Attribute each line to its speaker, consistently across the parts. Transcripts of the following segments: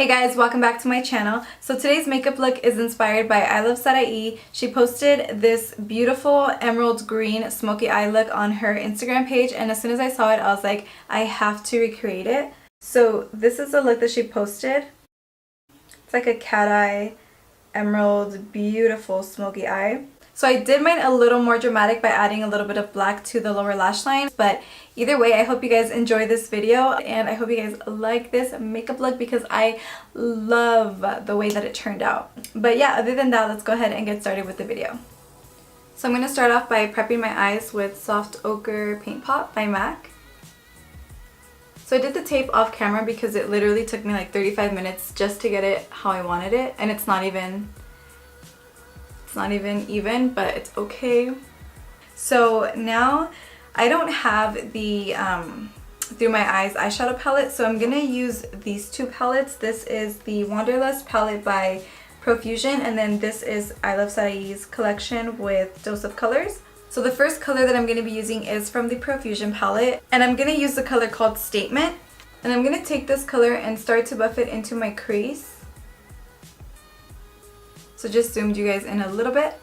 Speaker 1: Hey guys, welcome back to my channel. So today's makeup look is inspired by Iluvsarahii. She posted this beautiful emerald green smoky eye look on her Instagram page, and as soon as I saw it I was like, I have to recreate it. So this is the look that she posted. It's like a cat eye, emerald, beautiful smoky eye. So I did mine a little more dramatic by adding a little bit of black to the lower lash line, but either way, I hope you guys enjoy this video and I hope you guys like this makeup look because I love the way that it turned out. But yeah, other than that, let's go ahead and get started with the video. So I'm going to start off by prepping my eyes with Soft Ochre Paint Pot by MAC. So I did the tape off camera because it literally took me like 35 minutes just to get it how I wanted it, and it's not even even, but it's okay. So now I don't have the Through My Eyes eyeshadow palette, so I'm gonna use these two palettes. This is the Wanderlust palette by Profusion, and then this is Iluvsarahii's collection with Dose of Colors. So the first color that I'm going to be using is from the Profusion palette, and I'm going to use the color called Statement. And I'm going to take this color and start to buff it into my crease. So just zoomed you guys in a little bit.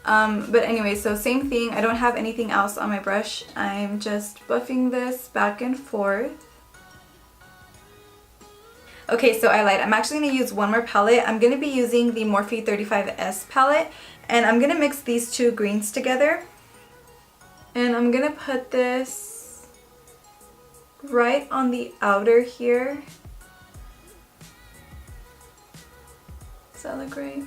Speaker 1: But anyway, so same thing. I don't have anything else on my brush. I'm just buffing this back and forth. Okay, so I lied. I'm actually going to use one more palette. I'm going to be using the Morphe 35S palette, and I'm going to mix these two greens together. And I'm going to put this right on the outer here. Does that look right?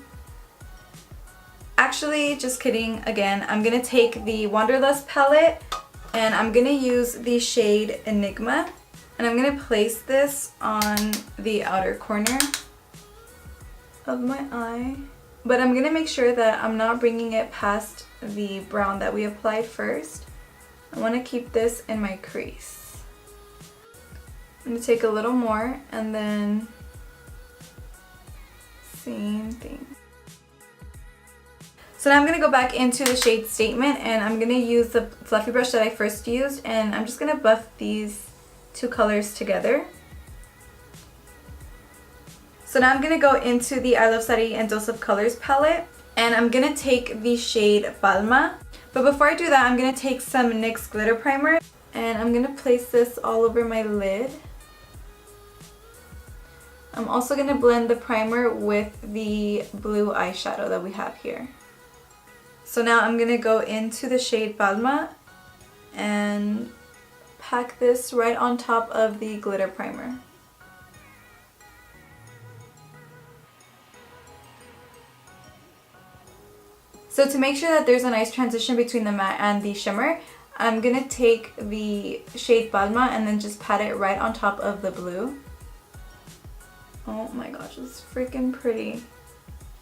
Speaker 1: Actually, just kidding. Again, I'm going to take the Wanderlust palette and I'm going to use the shade Enigma. And I'm going to place this on the outer corner of my eye. But I'm going to make sure that I'm not bringing it past the brown that we applied first. I want to keep this in my crease. I'm going to take a little more and then same thing. So now I'm going to go back into the shade Statement, and I'm going to use the fluffy brush that I first used, and I'm just going to buff these two colors together. So now I'm going to go into the Iluvsarahii and Dose of Colors palette, and I'm going to take the shade Palma. But before I do that, I'm going to take some NYX glitter primer, and I'm going to place this all over my lid. I'm also going to blend the primer with the blue eyeshadow that we have here. So now I'm going to go into the shade Palma and pack this right on top of the glitter primer. So to make sure that there's a nice transition between the matte and the shimmer, I'm going to take the shade Palma and then just pat it right on top of the blue. Oh my gosh, it's freaking pretty.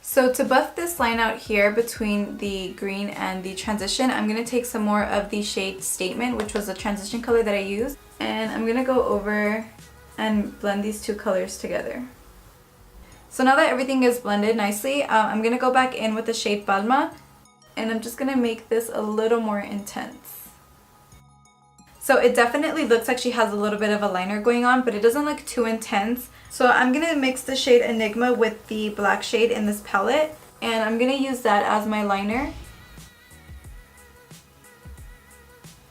Speaker 1: So to buff this line out here between the green and the transition, I'm going to take some more of the shade Statement, which was the transition color that I used, and I'm going to go over and blend these two colors together. So now that everything is blended nicely, I'm going to go back in with the shade Palma, and I'm just going to make this a little more intense. So it definitely looks like she has a little bit of a liner going on, but it doesn't look too intense. So I'm going to mix the shade Enigma with the black shade in this palette, and I'm going to use that as my liner.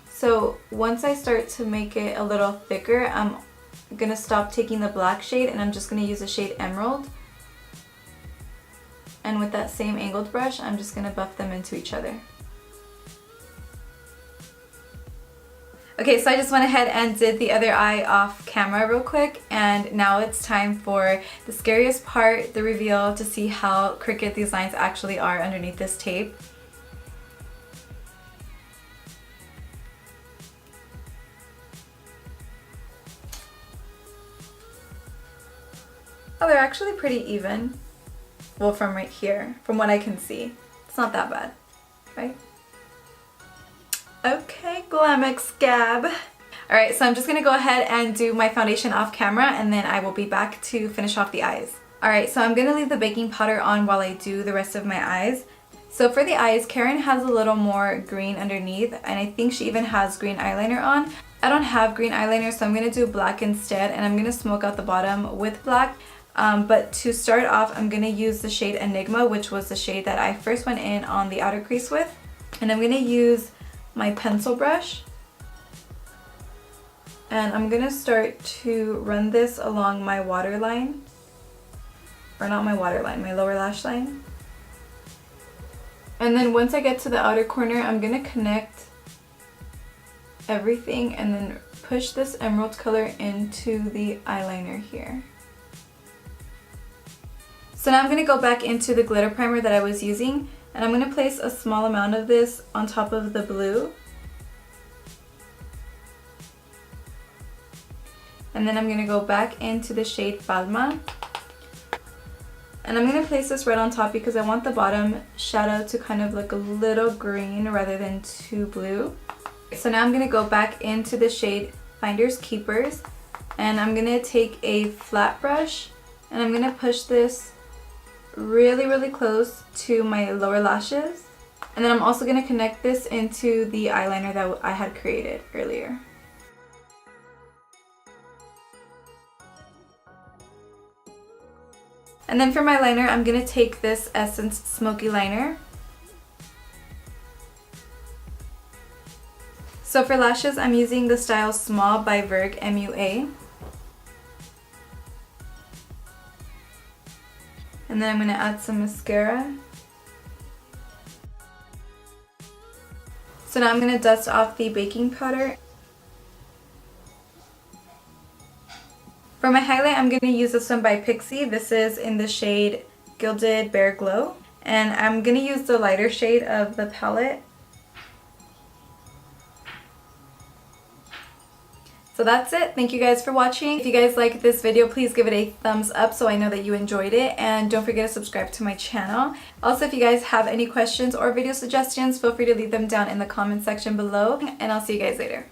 Speaker 1: So once I start to make it a little thicker, I'm going to stop taking the black shade and I'm just going to use the shade Emerald. And with that same angled brush, I'm just going to buff them into each other. Okay, so I just went ahead and did the other eye off camera real quick, and now it's time for the scariest part, the reveal, to see how crooked these lines actually are underneath this tape. Oh, they're actually pretty even. Well, from right here, from what I can see. It's not that bad, right? Okay, Glamex Gab. Alright, so I'm just going to go ahead and do my foundation off camera, and then I will be back to finish off the eyes. Alright, so I'm going to leave the baking powder on while I do the rest of my eyes. So for the eyes, Karen has a little more green underneath, and I think she even has green eyeliner on. I don't have green eyeliner, so I'm going to do black instead, and I'm going to smoke out the bottom with black. But to start off, I'm going to use the shade Enigma, which was the shade that I first went in on the outer crease with. And I'm going to use my pencil brush. And I'm going to start to run this along my waterline. Or not my waterline, my lower lash line. And then once I get to the outer corner, I'm going to connect everything and then push this emerald color into the eyeliner here. So now I'm going to go back into the glitter primer that I was using, and I'm going to place a small amount of this on top of the blue. And then I'm going to go back into the shade Palma. And I'm going to place this right on top because I want the bottom shadow to kind of look a little green rather than too blue. So now I'm going to go back into the shade Finders Keepers, and I'm going to take a flat brush and I'm going to push this really close to my lower lashes. And then I'm also going to connect this into the eyeliner that I had created earlier. And then for my liner, I'm going to take this Essence Smoky Liner. So for lashes, I'm using the style Small by Verg MUA. And then I'm going to add some mascara. So now I'm going to dust off the baking powder. For my highlight, I'm going to use this one by Pixi. This is in the shade Gilded Bare Glow. And I'm going to use the lighter shade of the palette. So that's it. Thank you guys for watching. If you guys like this video, please give it a thumbs up so I know that you enjoyed it. And don't forget to subscribe to my channel. Also, if you guys have any questions or video suggestions, feel free to leave them down in the comment section below. And I'll see you guys later.